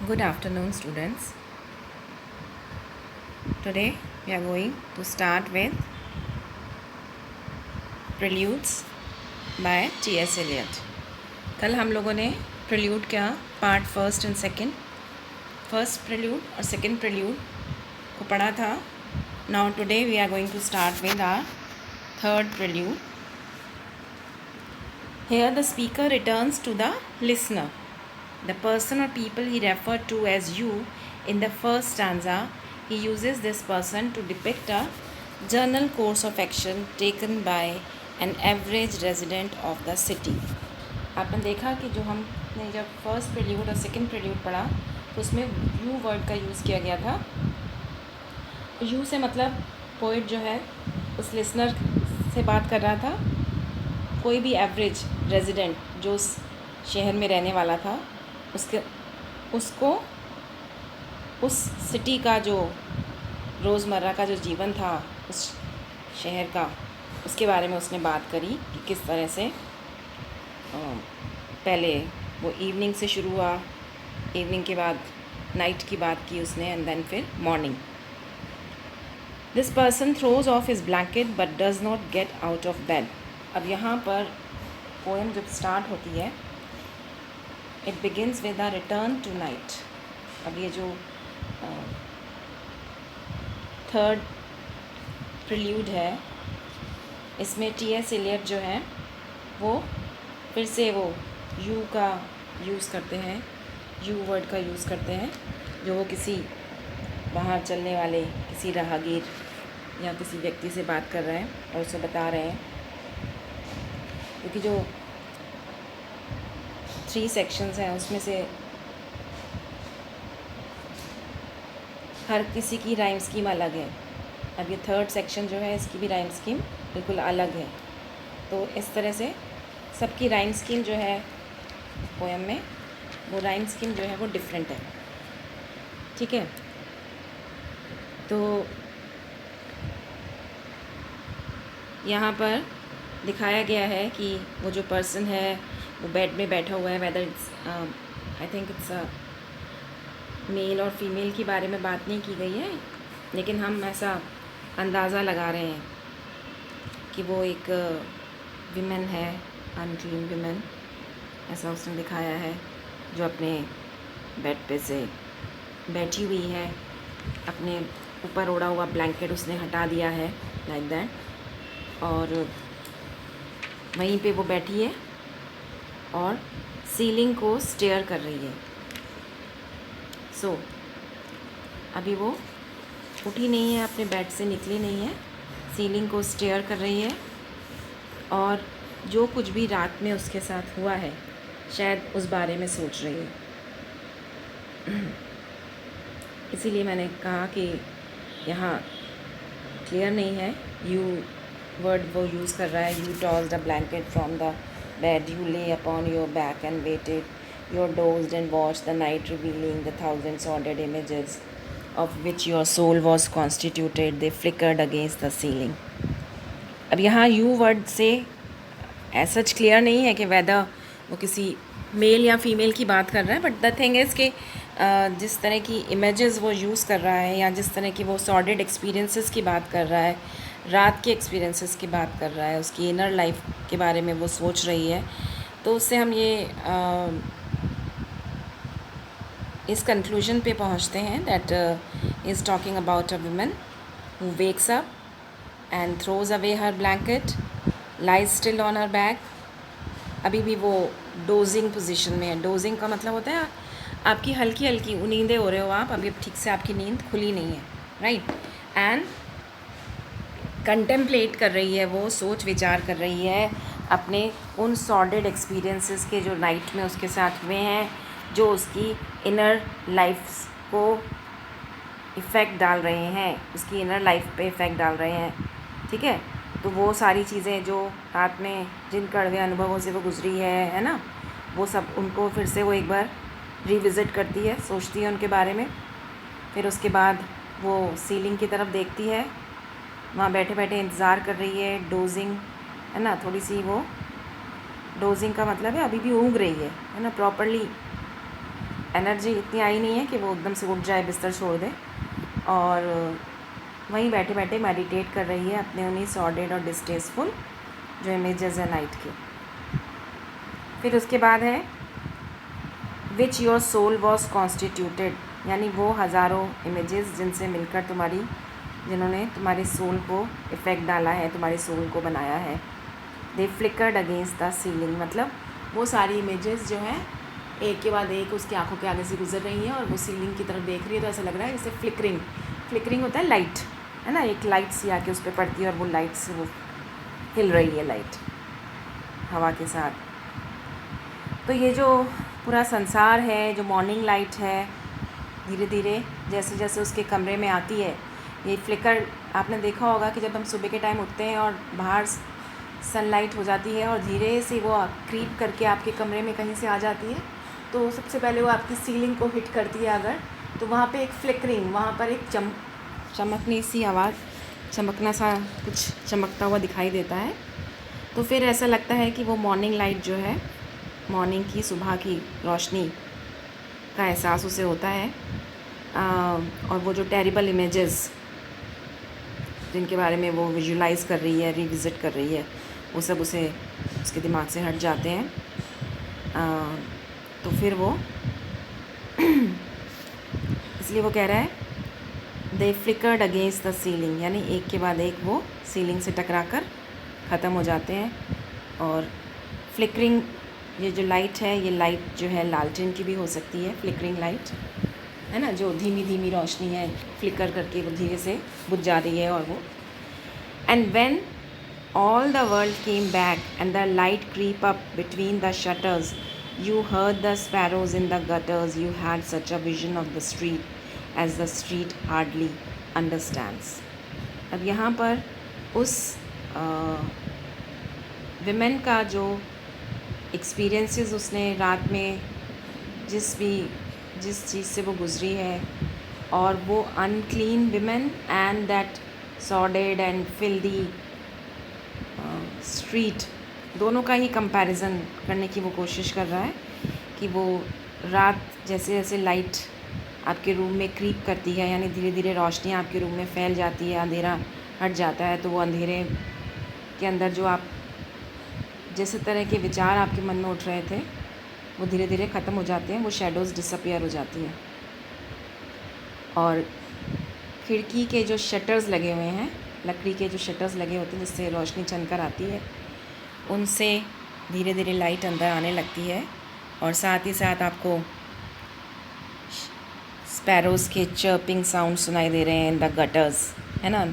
Good afternoon, students. Today we are going to start with Preludes by T.S. Eliot. कल हम लोगों ने prelude का part first and second, first prelude और second prelude को पढ़ा था. Now today we are going to start with our third prelude. Here the speaker returns to the listener. The person or people he referred to as you in the first stanza, he uses this person to depict a general course of action taken by an average resident of the city. आपने देखा कि जो हमने जब first prelude और second prelude पढ़ा तो उसमें यू वर्ड का यूज़ किया गया था. यू से मतलब पोइट जो है उस लिसनर से बात कर रहा था, कोई भी एवरेज रेजिडेंट जो उस शहर में रहने वाला था उसको उस सिटी का जो रोज़मर्रा का जो जीवन था उस शहर का, उसके बारे में उसने बात करी कि किस तरह से पहले वो इवनिंग से शुरू हुआ, इवनिंग के बाद नाइट की बात की उसने, एंड देन फिर morning. This person throws off his blanket but does not get out of bed. अब यहाँ पर पोएम जब स्टार्ट होती है, it begins with a return to night. अब ये जो थर्ड प्रिल्यूड है इसमें टी.एस. एलियट जो है वो फिर से वो यू का यूज़ करते हैं, यू वर्ड का यूज़ करते हैं, जो वो किसी बाहर चलने वाले किसी राहगीर या किसी व्यक्ति से बात कर रहे हैं और उसे बता रहे हैं. क्योंकि जो 3 सेक्शंस हैं उसमें से हर किसी की राइम स्कीम अलग है. अब ये थर्ड सेक्शन जो है इसकी भी राइम स्कीम बिल्कुल अलग है. तो इस तरह से सबकी राइम स्कीम जो है पोएम में, वो राइम स्कीम जो है वो डिफरेंट है. ठीक है, तो यहाँ पर दिखाया गया है कि वो जो पर्सन है वो बेड में बैठा हुआ है. Whether it's I think it's male और फीमेल के बारे में बात नहीं की गई है, लेकिन हम ऐसा अंदाज़ा लगा रहे हैं कि वो एक विमेन है, अनक्लीन विमेन, ऐसा उसने दिखाया है, जो अपने बेड पे से बैठी हुई है. अपने ऊपर ओढ़ा हुआ ब्लैंकेट उसने हटा दिया है, लाइक दैट, और वहीं पे वो बैठी है और सीलिंग को स्टेयर कर रही है. अभी वो उठी नहीं है, अपने बेड से निकली नहीं है, सीलिंग को स्टेयर कर रही है और जो कुछ भी रात में उसके साथ हुआ है शायद उस बारे में सोच रही है. इसीलिए मैंने कहा कि यहाँ क्लियर नहीं है. यू वर्ड वो यूज़ कर रहा है. You tossed a blanket from the bed, you lay upon your back and waited, you dozed and watched the night revealing the thousand sordid images of which your soul was constituted, they flickered against the ceiling. अब यहाँ you word से ऐसा clear नहीं है कि weather वो किसी mail या फीमेल की बात कर रहा है, बट द थिंग इज़ कि जिस तरह की इमेजेस वो यूज़ कर रहा है या जिस तरह की वो सॉर्डेड एक्सपीरियंसेस की बात कर रहा है, रात के एक्सपीरियंसेस की बात कर रहा है, उसकी इनर लाइफ के बारे में वो सोच रही है, तो उससे हम ये इस कंक्लूजन पे पहुंचते हैं that is talking about a woman who wakes up and throws away her blanket, lies still on her back. अभी भी वो डोजिंग पोजीशन में है. डोजिंग का मतलब होता है आपकी हल्की हल्की नींदें हो रहे हो आप, अभी ठीक से आपकी नींद खुली नहीं है, राइट. एंड कंटेम्पलेट कर रही है, वो सोच विचार कर रही है अपने उन सॉर्डेड एक्सपीरियंसेस के जो नाइट में उसके साथ हुए हैं, जो उसकी इनर लाइफ को इफ़ेक्ट डाल रहे हैं, उसकी इनर लाइफ पे इफ़ेक्ट डाल रहे हैं. ठीक है, तो वो सारी चीज़ें जो रात में जिन कड़वे अनुभवों से वो गुजरी है ना, वो सब उनको फिर से वो एक बार रिविज़िट करती है, सोचती है उनके बारे में. फिर उसके बाद वो सीलिंग की तरफ देखती है, वहाँ बैठे बैठे इंतज़ार कर रही है. डोजिंग है ना, थोड़ी सी वो डोजिंग का मतलब है अभी भी ऊँग रही है ना, प्रॉपरली एनर्जी इतनी आई नहीं है कि वो एकदम से उठ जाए, बिस्तर छोड़ दे, और वहीं बैठे बैठे मेडिटेट कर रही है अपने उन्हीं सॉर्डेड और डिस्टेस्टफुल जो इमेजेस है नाइट के। फिर उसके बाद है which your soul was constituted, यानी वो हज़ारों इमेजेस जिनसे मिलकर जिन्होंने तुम्हारे सोल को इफ़ेक्ट डाला है, तुम्हारे सोल को बनाया है। दे फ्लिकर्ड अगेंस्ट द सीलिंग, मतलब वो सारी इमेजेस जो हैं एक के बाद एक उसकी आंखों के आगे से गुजर रही हैं और वो सीलिंग की तरफ देख रही है, तो ऐसा लग रहा है जैसे फ्लिकरिंग होता है लाइट, है ना, एक लाइट सी आके उस पर पड़ती है और वो लाइट से वो हिल रही है, लाइट हवा के साथ। तो ये जो पूरा संसार है, जो मॉर्निंग लाइट है, धीरे धीरे जैसे जैसे उसके कमरे में आती है, ये फ्लिकर आपने देखा होगा कि जब हम सुबह के टाइम उठते हैं और बाहर सनलाइट हो जाती है और धीरे से वो क्रीप करके आपके कमरे में कहीं से आ जाती है, तो सबसे पहले वो आपकी सीलिंग को हिट करती है अगर, तो वहाँ पे एक फ्लिकरिंग, वहाँ पर एक चमकनी सी आवाज़, चमकना सा कुछ चमकता हुआ दिखाई देता है। तो फिर ऐसा लगता है कि वो मॉर्निंग लाइट जो है, मॉर्निंग की, सुबह की रोशनी का एहसास उसे होता है। और वो जो टेरिबल इमेजेस जिनके बारे में वो विजुलाइज़ कर रही है, रिविज़िट कर रही है, वो सब उसके दिमाग से हट जाते हैं। तो फिर वो इसलिए वो कह रहा है दे फ्लिकर्ड अगेंस्ट द सीलिंग, यानी एक के बाद एक वो सीलिंग से टकराकर ख़त्म हो जाते हैं। और फ्लिकरिंग, ये जो लाइट है, ये लाइट जो है लालटेन की भी हो सकती है, फ्लिकरिंग लाइट, है ना, जो धीमी धीमी रोशनी है, फ्लिकर करके वो धीरे से बुझ जा रही है। और वो and when all the world came back and the light creep up between the shutters, you heard the sparrows in the gutters, you had such a vision of the street as the street hardly understands. अब यहाँ पर उस women का जो experiences उसने रात में जिस चीज़ से वो गुजरी है, और वो unclean women and that सॉर्डेड and filthy street, दोनों का ही कंपैरिजन करने की वो कोशिश कर रहा है कि वो रात जैसे जैसे लाइट आपके रूम में क्रीप करती है, यानी धीरे धीरे रोशनी आपके रूम में फैल जाती है, अंधेरा हट जाता है, तो वो अंधेरे के अंदर जो आप जैसे तरह के विचार आपके मन में उठ रहे थे वो धीरे धीरे ख़त्म हो जाते हैं, वो शेडोज़ डिसअपियर हो जाती हैं। और खिड़की के जो शटर्स लगे हुए हैं, लकड़ी के जो शटर्स लगे होते हैं जिससे रोशनी छनकर आती है, उनसे धीरे धीरे लाइट अंदर आने लगती है। और साथ ही साथ आपको स्पैरोज़ के चर्पिंग साउंड सुनाई दे रहे हैं इन द गटर्स, है ना,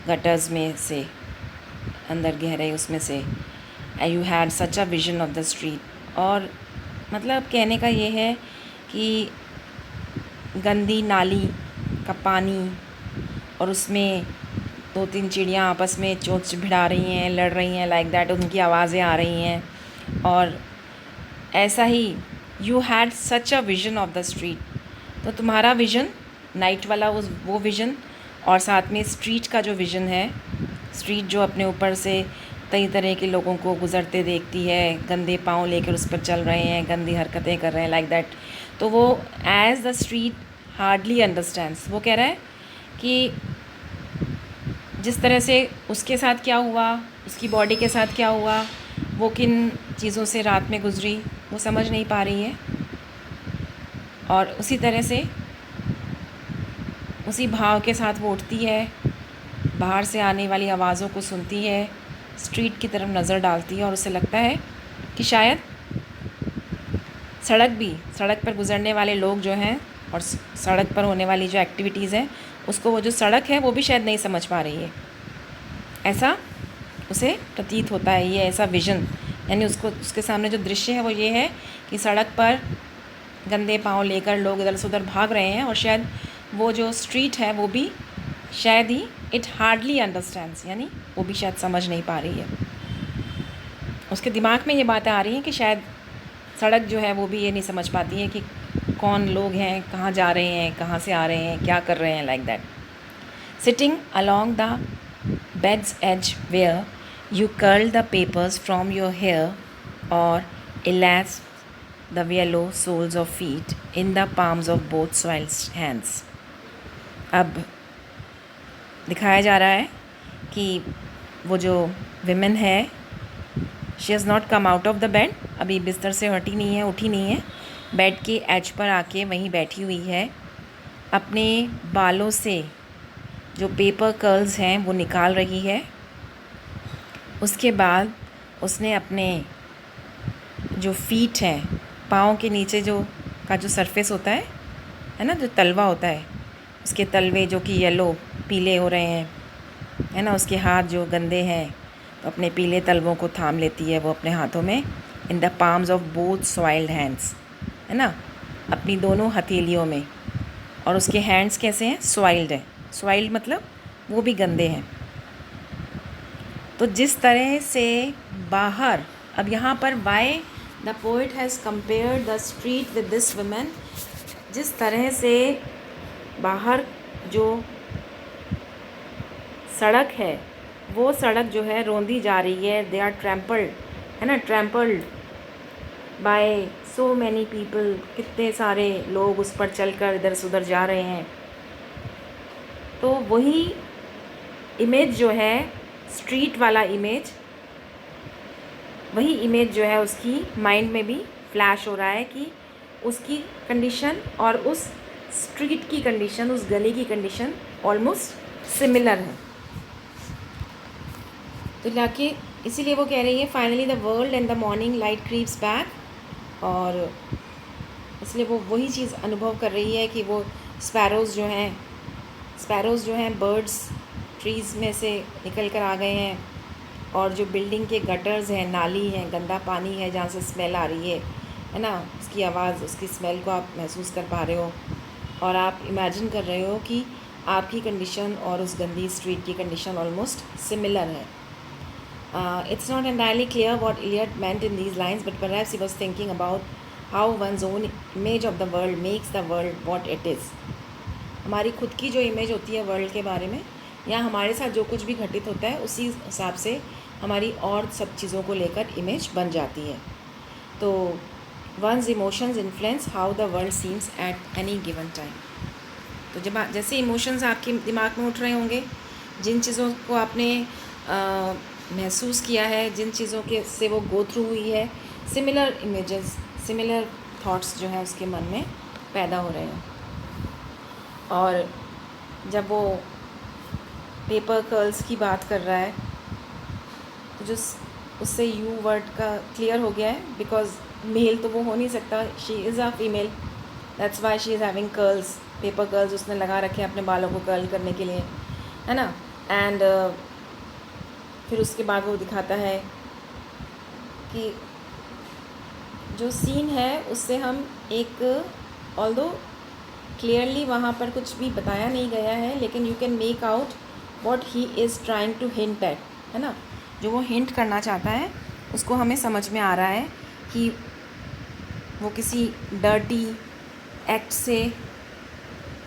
गटर्स में से अंदर गहरे उसमें से। You had such a vision of the street, और मतलब कहने का ये है कि गंदी नाली का पानी और उसमें दो तीन चिड़ियाँ आपस में चोंच भिड़ा रही हैं, लड़ रही हैं, लाइक दैट, उनकी आवाज़ें आ रही हैं। और ऐसा ही you had such a vision of the street, तो तुम्हारा विज़न नाइट वाला वो विज़न, और साथ में स्ट्रीट का जो विज़न है, स्ट्रीट जो अपने ऊपर से कई तरह के लोगों को गुज़रते देखती है, गंदे पाँव लेकर उस पर चल रहे हैं, गंदी हरकतें कर रहे हैं, लाइक दैट, तो वो as the street hardly understands, वो कह रहा है कि जिस तरह से उसके साथ क्या हुआ, उसकी बॉडी के साथ क्या हुआ, वो किन चीज़ों से रात में गुजरी, वो समझ नहीं पा रही है। और उसी तरह से उसी भाव के साथ वो उठती है, बाहर से आने वाली आवाज़ों को सुनती है, स्ट्रीट की तरफ नज़र डालती है, और उसे लगता है कि शायद सड़क पर गुज़रने वाले लोग जो हैं और सड़क पर होने वाली जो एक्टिविटीज़ हैं, उसको वो जो सड़क है वो भी शायद नहीं समझ पा रही है, ऐसा उसे प्रतीत होता है। ये ऐसा विज़न, यानी उसके सामने जो दृश्य है वो ये है कि सड़क पर गंदे पाँव लेकर लोग इधर से उधर भाग रहे हैं, और शायद वो जो स्ट्रीट है वो भी शायद ही इट हार्डली अंडरस्टैंड्स, यानी वो भी शायद समझ नहीं पा रही है। उसके दिमाग में ये बातें आ रही हैं कि शायद सड़क जो है वो भी ये नहीं समझ पाती है कि कौन लोग हैं, कहाँ जा रहे हैं, कहाँ से आ रहे हैं, क्या कर रहे हैं, like that. Sitting along the bed's edge where you curl the papers from your hair, और the yellow soles of feet in the palms of both soiled hands. अब दिखाया जा रहा है कि वो जो विमेन है, she has not come out of the bed, अभी बिस्तर से हटी नहीं है, उठी नहीं है, बेड के एज पर आके वहीं बैठी हुई है, अपने बालों से जो पेपर कर्ल्स हैं वो निकाल रही है। उसके बाद उसने अपने जो फीट हैं, पाँव के नीचे जो सरफेस होता है ना, जो तलवा होता है, उसके तलवे जो कि येलो पीले हो रहे हैं, है ना, उसके हाथ जो गंदे हैं, तो अपने पीले तलवों को थाम लेती है वो अपने हाथों में, in the palms of both soiled hands, है ना, अपनी दोनों हथेलियों में। और उसके हैंड्स कैसे हैं? सॉइल्ड है। सॉइल्ड मतलब वो भी गंदे हैं। तो जिस तरह से बाहर, अब यहाँ पर why the poet has compared the street with this women, जिस तरह से बाहर जो सड़क है वो सड़क जो है रोंदी जा रही है, दे आर ट्रैम्पल्ड, है ना, trampled by so many people, कितने सारे लोग उस पर चलकर इधर से उधर जा रहे हैं। तो वही इमेज जो है, स्ट्रीट वाला इमेज, वही इमेज जो है उसकी माइंड में भी फ्लैश हो रहा है कि उसकी कंडीशन और उस स्ट्रीट की कंडीशन, उस गली की कंडीशन ऑलमोस्ट सिमिलर है। तो लाके इसीलिए वो कह रही है finally the world and the morning light creeps back, और इसलिए वो वही चीज़ अनुभव कर रही है कि वो स्पैरोज़ जो हैं बर्ड्स ट्रीज़ में से निकल कर आ गए हैं, और जो बिल्डिंग के गटर्स हैं, नाली हैं, गंदा पानी है जहाँ से स्मेल आ रही है ना, उसकी आवाज़, उसकी स्मेल को आप महसूस कर पा रहे हो, और आप इमेजिन कर रहे हो कि आपकी कंडीशन और उस गंदी स्ट्रीट की कंडीशन ऑलमोस्ट सिमिलर है। It's not entirely clear what Eliot meant in these lines, but perhaps he was thinking about how one's own image of the world makes the world what it is. हमारी खुद की जो image होती है world के बारे में, या हमारे साथ जो कुछ भी घटित होता है उसी हिसाब से हमारी और सब चीज़ों को लेकर इमेज बन जाती है। तो one's emotions influence how the world seems at any given time. तो जब जैसे इमोशंस आपके दिमाग में उठ रहे होंगे, जिन चीज़ों को आपने महसूस किया है, जिन चीज़ों के से वो गो थ्रू हुई है, सिमिलर इमेजेस, सिमिलर थॉट्स जो है उसके मन में पैदा हो रहे हैं। और जब वो पेपर कर्ल्स की बात कर रहा है तो जो उससे यू वर्ड का क्लियर हो गया है, बिकॉज मेल तो वो हो नहीं सकता, she is a female, that's why she is having curls, paper curls उसने लगा रखे हैं अपने बालों को कर्ल करने के लिए, है ना। एंड फिर उसके बाद वो दिखाता है कि जो सीन है उससे हम एक, ऑल्दो क्लियरली वहाँ पर कुछ भी बताया नहीं गया है, लेकिन you can make out what he is trying to hint at, है ना, जो वो हिंट करना चाहता है उसको हमें समझ में आ रहा है कि वो किसी डर्टी एक्ट से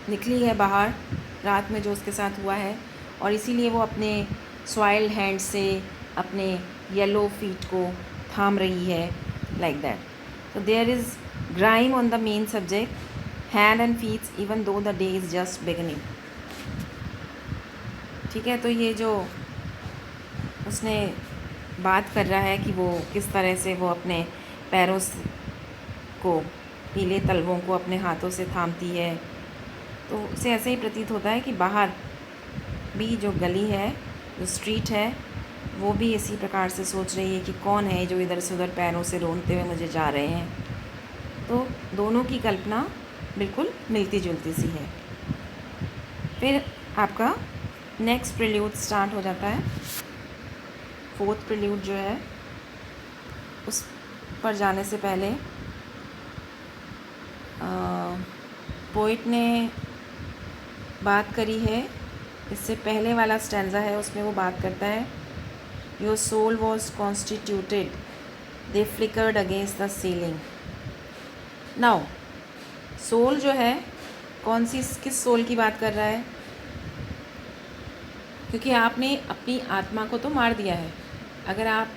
निकली है बाहर रात में जो उसके साथ हुआ है, और इसीलिए वो अपने सॉइल्ड हैंड से अपने येलो फीट को थाम रही है, लाइक दैट। तो there is grime on the main subject hand and feets even though the day is just beginning. ठीक है, तो ये जो उसने बात कर रहा है कि वो किस तरह से वो अपने पैरों को, पीले तलवों को अपने हाथों से थामती है, तो उसे ऐसे ही प्रतीत होता है कि बाहर भी जो गली है, जो स्ट्रीट है, वो भी इसी प्रकार से सोच रही है कि कौन है जो इधर से उधर पैरों से रोंदते हुए मुझे जा रहे हैं। तो दोनों की कल्पना बिल्कुल मिलती जुलती सी है। फिर आपका नेक्स्ट प्रिल्यूड स्टार्ट हो जाता है। फोर्थ प्रिल्यूड जो है उस पर जाने से पहले पोइट ने बात करी है, इससे पहले वाला स्टैंजा है उसमें वो बात करता है, your soul was constituted, they flickered against the ceiling. Now soul जो है, किस सोल की बात कर रहा है? क्योंकि आपने अपनी आत्मा को तो मार दिया है। अगर आप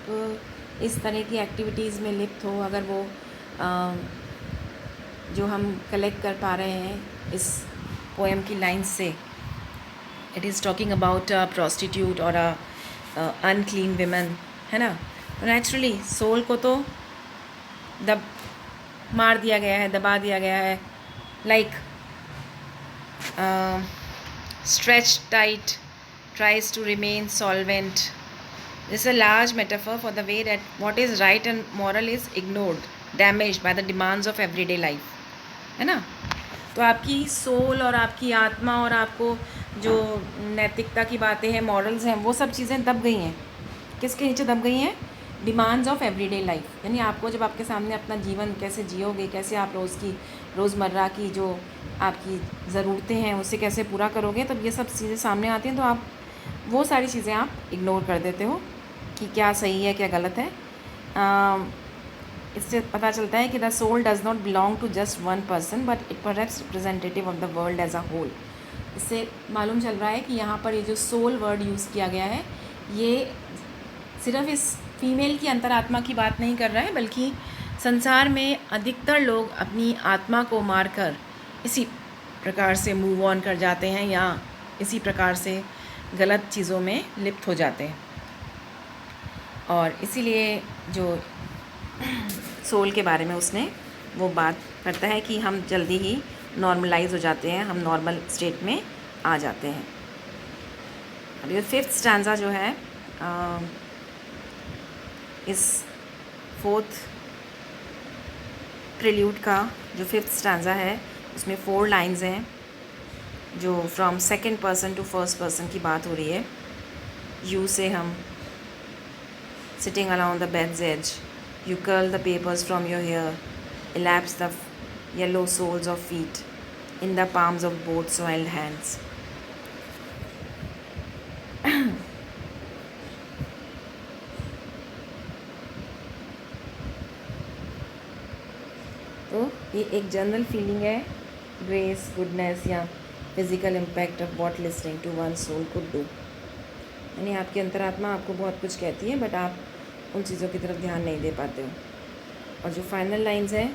इस तरह की एक्टिविटीज़ में लिप्त हो, अगर वो जो हम कलेक्ट कर पा रहे हैं इस पोएम की लाइन्स से, it is talking about a prostitute और अ अनक्लीन विमेन, है ना। तो नेचुरली सोल को तो मार दिया गया है, दबा दिया गया है, like stretched tight, tries to remain solvent. This is a large metaphor for the way that what is right and moral is ignored, damaged by the demands of everyday life, है ना। तो आपकी सोल और आपकी आत्मा और आपको जो नैतिकता की बातें हैं, मॉरल्स हैं, वो सब चीज़ें दब गई हैं। किसके नीचे दब गई हैं? Demands of everyday life. यानी आपको जब आपके सामने अपना जीवन कैसे जियोगे, कैसे आप रोज़मर्रा की जो आपकी ज़रूरतें हैं उसे कैसे पूरा करोगे, तब ये सब चीज़ें सामने आती हैं तो आप वो सारी चीज़ें आप इग्नोर कर देते हो कि क्या सही है क्या गलत है। इससे पता चलता है कि the soul does not belong to just one person but it perhaps representative of the world as a whole. इससे मालूम चल रहा है कि यहाँ पर ये जो सोल वर्ड यूज़ किया गया है ये सिर्फ इस फीमेल की अंतरात्मा की बात नहीं कर रहा है, बल्कि संसार में अधिकतर लोग अपनी आत्मा को मारकर इसी प्रकार से मूव ऑन कर जाते हैं या इसी प्रकार से गलत चीज़ों में लिप्त हो जाते हैं। और इसीलिए जो सोल के बारे में उसने वो बात करता है कि हम जल्दी ही नॉर्मलाइज हो जाते हैं, हम नॉर्मल स्टेट में आ जाते हैं। अब ये 5th स्टैंजा जो है इस 4th प्रिल्यूड का जो 5th स्टैंजा है उसमें 4 लाइन्स हैं जो from 2nd person to 1st person की बात हो रही है। यू से हम sitting around the bed's edge, you curl the papers from your hair, elapse the yellow soles of feet in the palms of both soiled hands. तो ये एक general feeling है, ग्रेस, गुडनेस या physical impact of what listening to one soul could do. यानी आपकी अंतरात्मा आपको बहुत कुछ कहती है बट आप उन चीज़ों की तरफ ध्यान नहीं दे पाते हो। और जो फाइनल लाइंस हैं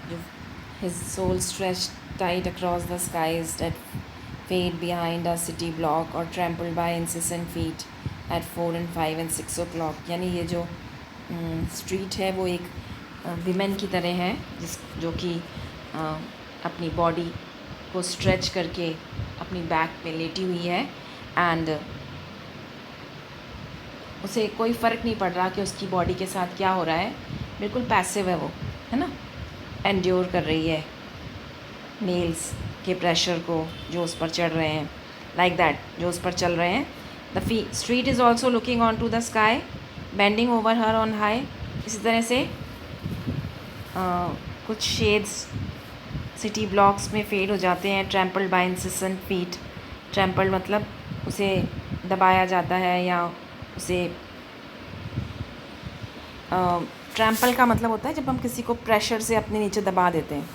जो his soul stretched tight across the skies that fade behind a city block or trampled by incessant feet at 4 and 5 and 6 o'clock। यानी ये जो स्ट्रीट है वो एक विमेन की तरह है जो कि अपनी बॉडी को स्ट्रेच करके अपनी बैक पे लेटी हुई है एंड उसे कोई फ़र्क नहीं पड़ रहा कि उसकी बॉडी के साथ क्या हो रहा है, बिल्कुल पैसिव है वो, है ना। एंड्योर कर रही है मेल्स के प्रेशर को जो उस पर चढ़ रहे हैं, लाइक दैट जो उस पर चल रहे हैं। The street is also looking on to the sky bending over her on high. इसी तरह से कुछ शेड्स सिटी ब्लॉक्स में फेड हो जाते हैं। Trampled by insistent feet, trampled मतलब उसे दबाया जाता है या उसे ट्रैम्पल का मतलब होता है जब हम किसी को प्रेशर से अपने नीचे दबा देते हैं।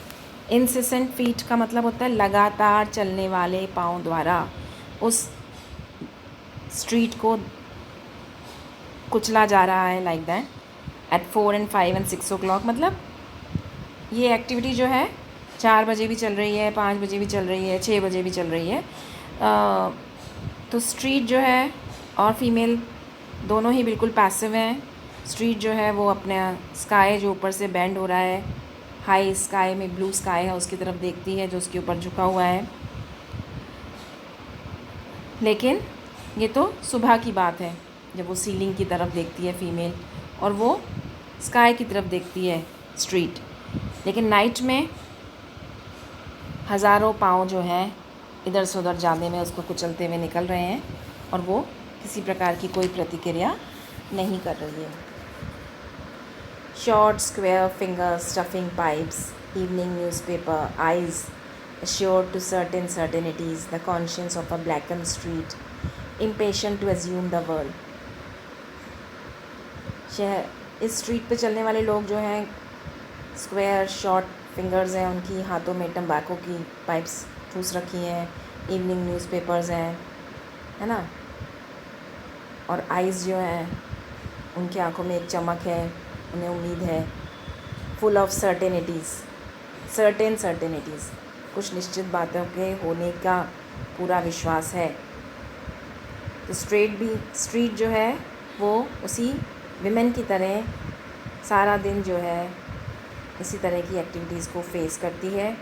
इंसिसेंट फीट का मतलब होता है लगातार चलने वाले पाँव द्वारा उस स्ट्रीट को कुचला जा रहा है, like that. At 4 and 5 and 6 o'clock मतलब ये एक्टिविटी जो है 4 बजे भी चल रही है, 5 बजे भी चल रही है, 6 बजे भी चल रही है। तो स्ट्रीट जो है और फीमेल दोनों ही बिल्कुल पैसिव हैं। स्ट्रीट जो है वो अपने स्काई जो ऊपर से बेंड हो रहा है, हाई स्काई में ब्लू स्काई है उसकी तरफ देखती है जो उसके ऊपर झुका हुआ है। लेकिन ये तो सुबह की बात है जब वो सीलिंग की तरफ देखती है फीमेल और वो स्काई की तरफ देखती है स्ट्रीट। लेकिन नाइट में हज़ारों पाँव जो हैं इधर से उधर जाने में उसको कुचलते हुए निकल रहे हैं और वो किसी प्रकार की कोई प्रतिक्रिया नहीं कर रही है। Short square fingers stuffing pipes, evening newspaper, eyes assured to certain certainties, the conscience of a blackened street, impatient to assume the world। इस स्ट्रीट पे चलने वाले लोग जो हैं स्क्वायर शॉर्ट फिंगर्स हैं, उनकी हाथों में टम्बाको की पाइप्स ठूस रखी हैं, इवनिंग न्यूज़पेपर्स हैं, है ना। और आइज़ जो हैं उनकी आंखों में एक चमक है, उन्हें उम्मीद है, फुल ऑफ सर्टेनिटीज़, कुछ निश्चित बातों के होने का पूरा विश्वास है। तो स्ट्रीट जो है वो उसी विमेन की तरह सारा दिन जो है इसी तरह की एक्टिविटीज़ को फेस करती है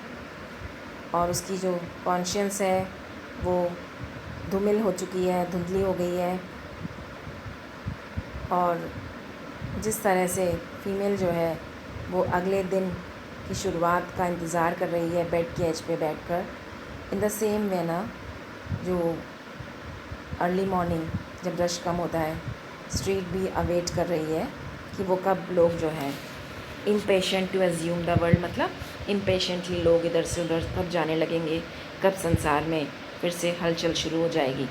और उसकी जो कॉन्शियंस है वो धूमिल हो चुकी है, धुंधली हो गई है। और जिस तरह से फीमेल जो है वो अगले दिन की शुरुआत का इंतज़ार कर रही है बेड के एज पे बैठकर, इन द सेम वे ना जो अर्ली मॉर्निंग जब रश कम होता है, स्ट्रीट भी अवेट कर रही है कि वो कब लोग जो हैं impatient to assume the world, मतलब इम्पेशेंटली लोग इधर से उधर कब जाने लगेंगे, कब संसार में फिर से हलचल शुरू हो जाएगी।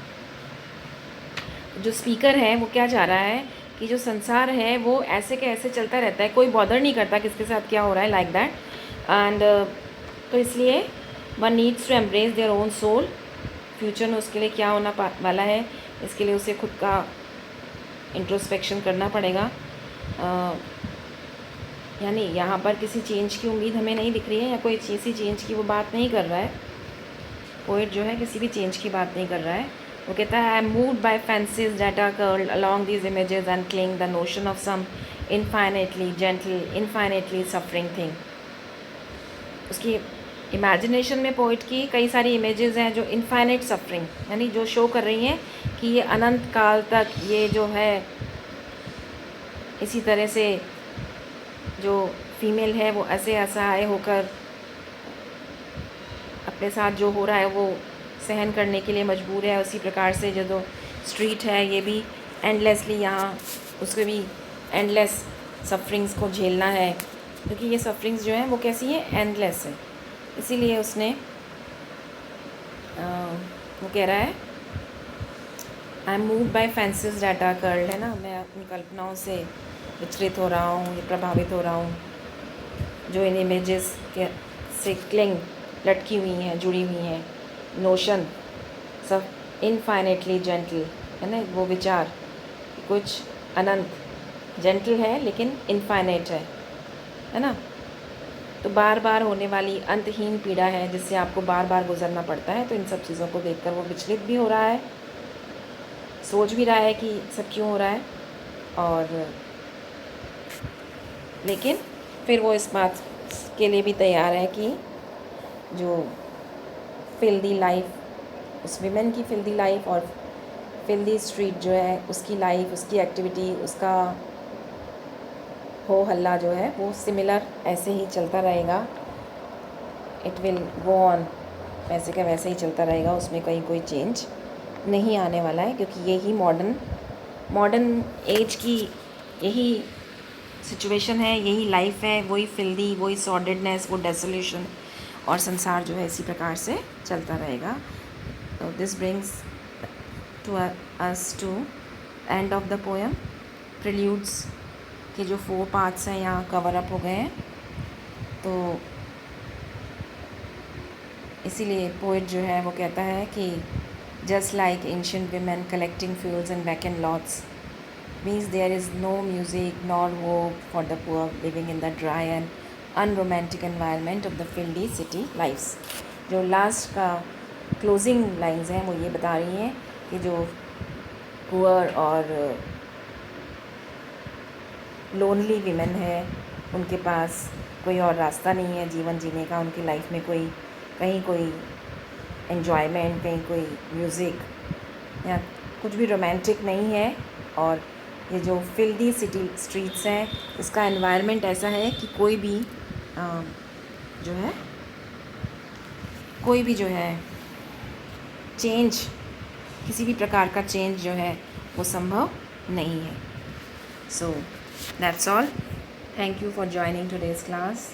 जो स्पीकर है वो क्या चाह रहा है कि जो संसार है वो ऐसे के ऐसे चलता रहता है, कोई बॉदर नहीं करता किसके साथ क्या हो रहा है, लाइक दैट। एंड तो इसलिए one needs to embrace their own soul. Future में उसके लिए क्या होना वाला है, इसके लिए उसे खुद का इंट्रोस्पेक्शन करना पड़ेगा। यानी यहाँ पर किसी चेंज की उम्मीद हमें नहीं दिख रही है, या कोई ऐसी चेंज की वो बात नहीं कर रहा है। पोइट जो है किसी भी चेंज की बात नहीं कर रहा है। वो कहता है, I am moved by fancies that are curled along these images and cling the notion of some infinitely gentle infinitely suffering thing. उसकी इमेजिनेशन में पोइट की कई सारी इमेजेस हैं जो इनफाइनेट सफरिंग, यानी जो शो कर रही हैं कि ये अनंत काल तक ये जो है इसी तरह से जो फीमेल है वो ऐसे असहाय होकर अपने साथ जो हो रहा है वो सहन करने के लिए मजबूर है। उसी प्रकार से जो स्ट्रीट है ये भी एंडलेसली यहाँ उसको भी एंडलेस सफरिंग्स को झेलना है, क्योंकि ये सफरिंग्स जो हैं वो कैसी है, एंडलेस है। इसीलिए उसने वो कह रहा है, I am moved by fancies that are curled, है ना, मैं अपनी कल्पनाओं से विचलित हो रहा हूँ, प्रभावित हो रहा हूँ, जो इन इमेजेस के से क्लिंग लटकी हुई हैं, जुड़ी हुई हैं। नोशन सब इनफाइनेटली जेंटल, है ना, वो विचार कुछ अनंत, जेंटल है लेकिन इनफाइनेट है ना। तो बार बार होने वाली अंतहीन पीड़ा है जिससे आपको बार बार गुजरना पड़ता है। तो इन सब चीज़ों को देखकर वो विचलित भी हो रहा है, सोच भी रहा है कि सब क्यों हो रहा है, और लेकिन फिर वो इस बात के लिए भी तैयार है कि जो फिल्दी लाइफ, उस विमेन की फिल्दी लाइफ और फिल्दी स्ट्रीट जो है उसकी लाइफ, उसकी एक्टिविटी, उसका हो हल्ला जो है वो सिमिलर ऐसे ही चलता रहेगा। इट विल गो ऑन, वैसे का वैसे ही चलता रहेगा, उसमें कहीं कोई चेंज नहीं आने वाला है, क्योंकि यही मॉडर्न एज की यही सिचुएशन है, यही लाइफ है, वही फिल्दी, वही सॉर्डेडनेस, वो डेसोल्यूशन, और संसार जो है इसी प्रकार से चलता रहेगा। तो this brings to us to end of the poem. Preludes के जो 4 पार्ट्स हैं यहाँ कवर अप हो गए हैं। तो इसीलिए पोइट जो है वो कहता है कि just like ancient women collecting fuels and vacant lots means there is no music nor hope for the poor living in the dry and unromantic environment of the filthy city lives। जो last का closing lines हैं वो ये बता रही हैं कि जो पुअर और लोनली विमेन है उनके पास कोई और रास्ता नहीं है जीवन जीने का, उनकी लाइफ में कहीं कोई एन्जॉयमेंट, कहीं कोई म्यूज़िक या कुछ भी रोमांटिक नहीं है। और ये जो फिल्दी सिटी स्ट्रीट्स हैं इसका एनवायरनमेंट ऐसा है कि कोई भी जो है चेंज, किसी भी प्रकार का चेंज जो है वो संभव नहीं है। So that's all. Thank you for joining today's class.